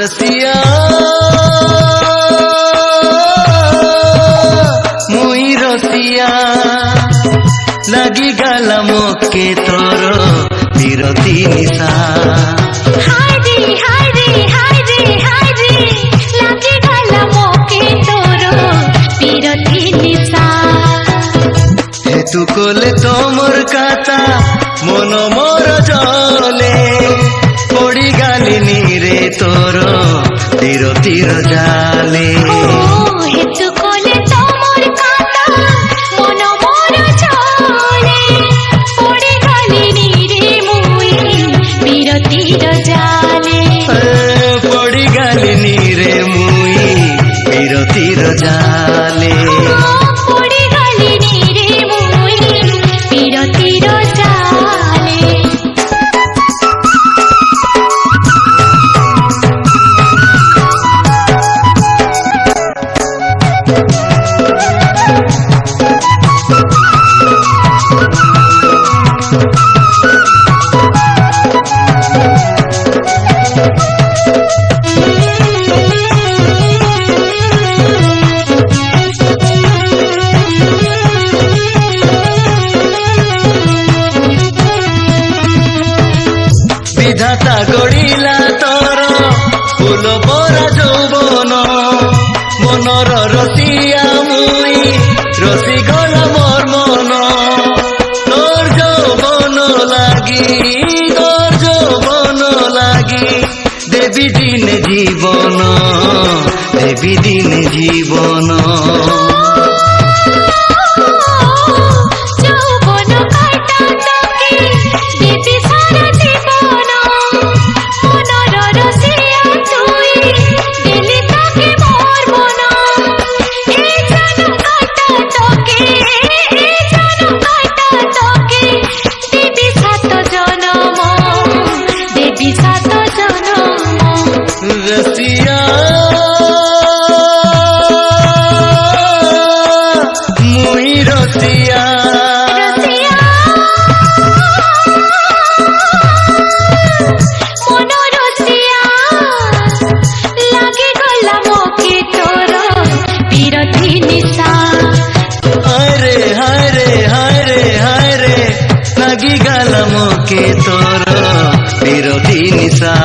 रसिया मुई रसिया लगी गला मोके तोर बिरती निशा हाय रे हाय रे हाय रे हाय रे लगी गला मोके तोर बिरती निशा हेतु कोले तोमर काता मन मोर जले पड़ी गालिनी रे तोर बिरतीर जाले हेतु कोले तोमर काता मन मोर जले पड़ी गालिनी रे मुई बिरतीर जाले पड़ी गालिनी रे मुई बिरतीर जाले पड़ी गालिनी रे मुई बिरतीर जाले विधाता गड़िला तोर फूल परा যৌবন मनर रसिया मुई रसि गला मोर मन तोर যৌবন লাগি देवी दिन जीवन देवी दिन जीवन যৌবন কাটা তোকে দিবি সারা জীবন মনর রসিয়া তুই দিলি তাকে মোর মন এই জানো কাটা তোকে দিবি সাত জনম দেবী সাত জনম रसिया मुई रसिया रसिया मन रसिया लागे गला मोके तोर बिरती निशा हाय रे हाय रे हाय रे हाय रे लगी गला मोके तोर बिरती निशा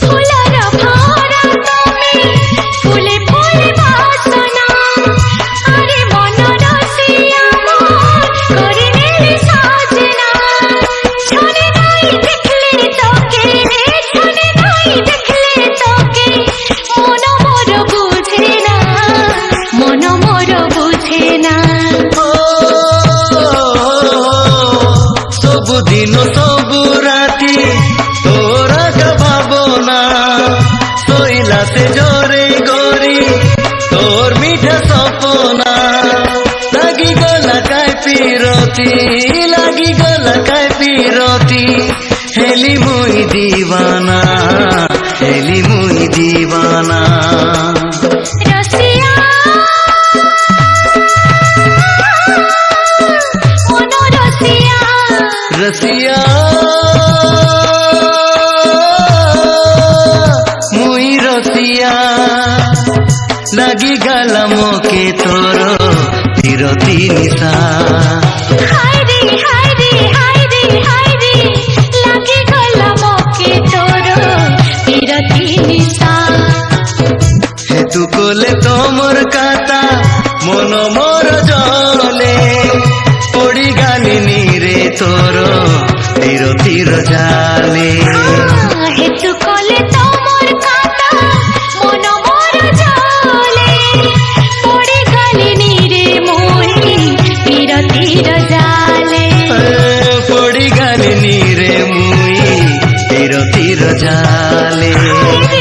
ফুলর ভরা তুমি ফুলে ফুলে বাসনা আরে মন রসিয়া মোর করে নেলি সাজনা ছনে নাই দেখলে তোকে মন মোর বুঝে না सबु दिन सबु राती तोरा का भावना सोइला से जोरे गोरी तोर मीठा सपना लगी गला काय पीरती हेली मुई दीवाना रसिया मन रसिया रसिया मुई रसिया लगी गला मोके तोर बिरती निशा हाय रे हाय रे हाय रे हाय रे लागे गला मोके तोर बिरती निशा हेतु कोले तोमर काता मन मोर जले पड़ी गालिनी रे तोर बिरतीर जाले हेतु कोले तोमर काता मन मोर जले पड़ी गालिनी रे मुई बिरतीर जाले पड़ी गालिनी रे मुई बिरतीर জালে।